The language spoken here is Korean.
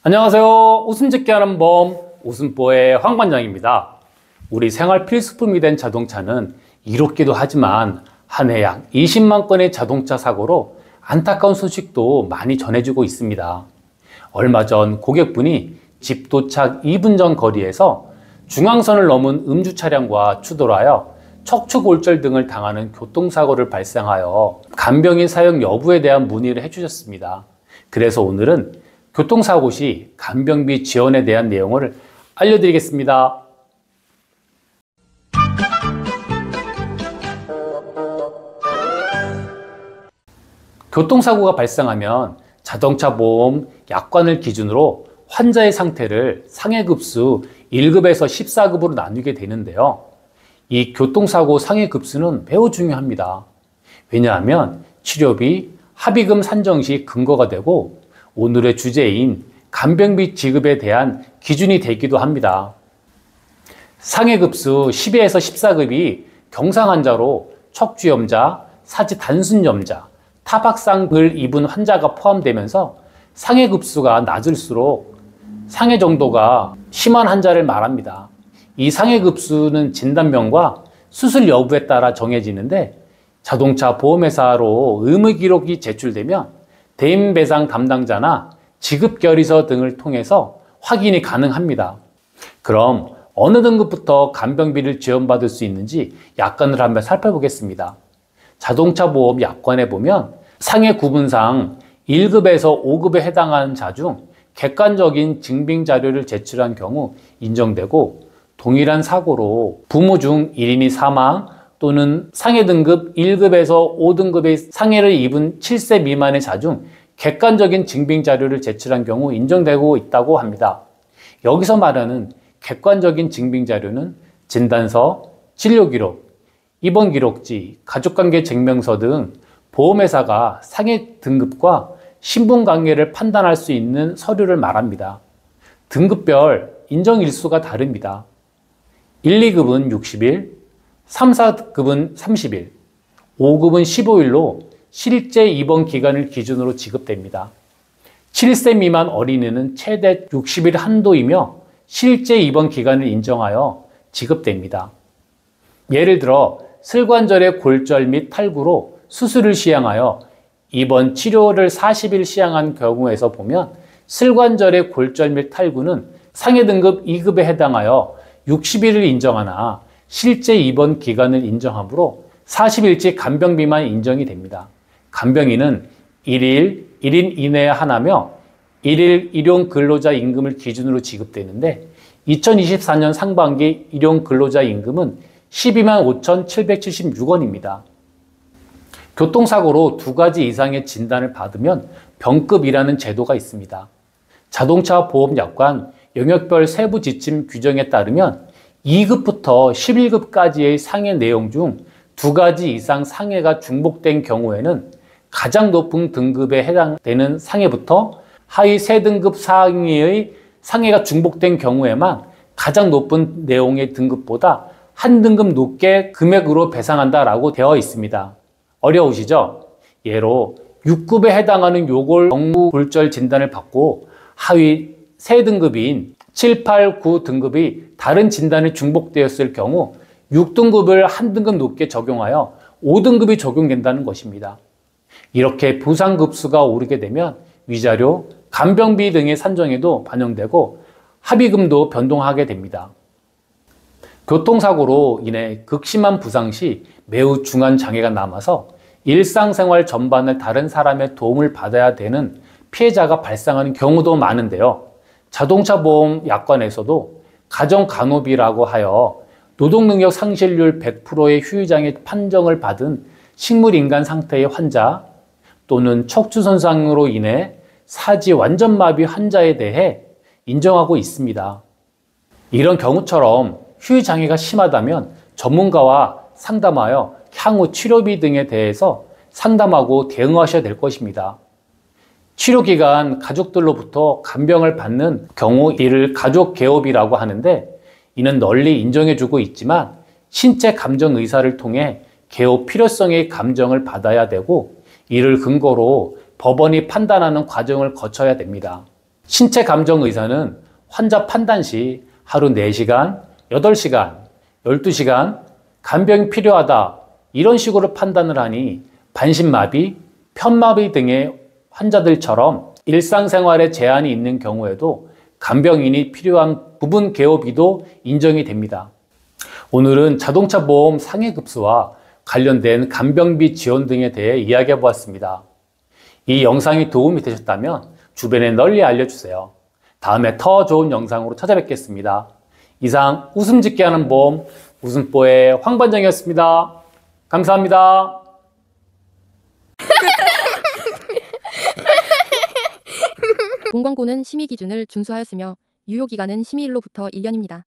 안녕하세요. 웃음 짓게 하는 범 웃음보의 황반장입니다. 우리 생활 필수품이 된 자동차는 이롭기도 하지만 한 해 약 20만 건의 자동차 사고로 안타까운 소식도 많이 전해지고 있습니다. 얼마 전 고객분이 집 도착 2분 전 거리에서 중앙선을 넘은 음주 차량과 추돌하여 척추골절 등을 당하는 교통사고를 발생하여 간병인 사용 여부에 대한 문의를 해주셨습니다. 그래서 오늘은 교통사고 시 간병비 지원에 대한 내용을 알려드리겠습니다. 교통사고가 발생하면 자동차 보험 약관을 기준으로 환자의 상태를 상해급수 1급에서 14급으로 나누게 되는데요. 이 교통사고 상해급수는 매우 중요합니다. 왜냐하면 치료비, 합의금 산정 시 근거가 되고 오늘의 주제인 간병비 지급에 대한 기준이 되기도 합니다. 상해급수 12에서 14급이 경상 환자로 척추염자, 사지 단순염자, 타박상을 입은 환자가 포함되면서 상해급수가 낮을수록 상해 정도가 심한 환자를 말합니다. 이 상해급수는 진단명과 수술 여부에 따라 정해지는데 자동차 보험회사로 의무 기록이 제출되면 대인배상 담당자나 지급결의서 등을 통해서 확인이 가능합니다. 그럼 어느 등급부터 간병비를 지원받을 수 있는지 약관을 한번 살펴보겠습니다. 자동차 보험 약관에 보면 상해 구분상 1급에서 5급에 해당하는 자 중 객관적인 증빙 자료를 제출한 경우 인정되고 동일한 사고로 부모 중 1인이 사망 또는 상해 등급 1급에서 5등급의 상해를 입은 7세 미만의 자 중 객관적인 증빙 자료를 제출한 경우 인정되고 있다고 합니다. 여기서 말하는 객관적인 증빙 자료는 진단서, 진료기록, 입원기록지, 가족관계 증명서 등 보험회사가 상해 등급과 신분관계를 판단할 수 있는 서류를 말합니다. 등급별 인정 일수가 다릅니다. 1, 2급은 60일, 3, 4급은 30일, 5급은 15일로 실제 입원 기간을 기준으로 지급됩니다. 7세 미만 어린이는 최대 60일 한도이며 실제 입원 기간을 인정하여 지급됩니다. 예를 들어 슬관절의 골절 및 탈구로 수술을 시행하여 입원 치료를 40일 시행한 경우에서 보면 슬관절의 골절 및 탈구는 상해 등급 2급에 해당하여 60일을 인정하나 실제 입원 기간을 인정하므로 40일치 간병비만 인정이 됩니다. 간병인은 1일 1인 이내에 하나며 1일 일용 근로자 임금을 기준으로 지급되는데 2024년 상반기 일용 근로자 임금은 12만 5,776원입니다. 교통사고로 2가지 이상의 진단을 받으면 병급이라는 제도가 있습니다. 자동차 보험 약관 영역별 세부 지침 규정에 따르면 2급부터 11급까지의 상해 내용 중 2가지 이상 상해가 중복된 경우에는 가장 높은 등급에 해당되는 상해부터 하위 3등급 상해의 상해가 중복된 경우에만 가장 높은 내용의 등급보다 한 등급 높게 금액으로 배상한다라고 되어 있습니다. 어려우시죠? 예로 6급에 해당하는 요골 경무골절 진단을 받고 하위 3등급인 7, 8, 9등급이 다른 진단이 중복되었을 경우 6등급을 한 등급 높게 적용하여 5등급이 적용된다는 것입니다. 이렇게 부상급수가 오르게 되면 위자료, 간병비 등의 산정에도 반영되고 합의금도 변동하게 됩니다. 교통사고로 인해 극심한 부상 시 매우 중한 장애가 남아서 일상생활 전반을 다른 사람의 도움을 받아야 되는 피해자가 발생하는 경우도 많은데요. 자동차 보험 약관에서도 가정간호비라고 하여 노동능력 상실률 100%의 후유장애 판정을 받은 식물인간 상태의 환자 또는 척추 손상으로 인해 사지 완전마비 환자에 대해 인정하고 있습니다. 이런 경우처럼 후유장애가 심하다면 전문가와 상담하여 향후 치료비 등에 대해서 상담하고 대응하셔야 될 것입니다. 치료기간 가족들로부터 간병을 받는 경우 이를 가족개업이라고 하는데 이는 널리 인정해주고 있지만 신체 감정 의사를 통해 개업 필요성의 감정을 받아야 되고 이를 근거로 법원이 판단하는 과정을 거쳐야 됩니다. 신체 감정 의사는 환자 판단 시 하루 4시간, 8시간, 12시간, 간병이 필요하다 이런 식으로 판단을 하니 반신마비, 편마비 등의 환자들처럼 일상생활에 제한이 있는 경우에도 간병인이 필요한 부분 개업비도 인정이 됩니다. 오늘은 자동차 보험 상해급수와 관련된 간병비 지원 등에 대해 이야기해 보았습니다. 이 영상이 도움이 되셨다면 주변에 널리 알려주세요. 다음에 더 좋은 영상으로 찾아뵙겠습니다. 이상 웃음 짓게 하는 보험 웃음보의 황반장이었습니다. 감사합니다. 본 광고는 심의 기준을 준수하였으며 유효기간은 심의일로부터 1년입니다.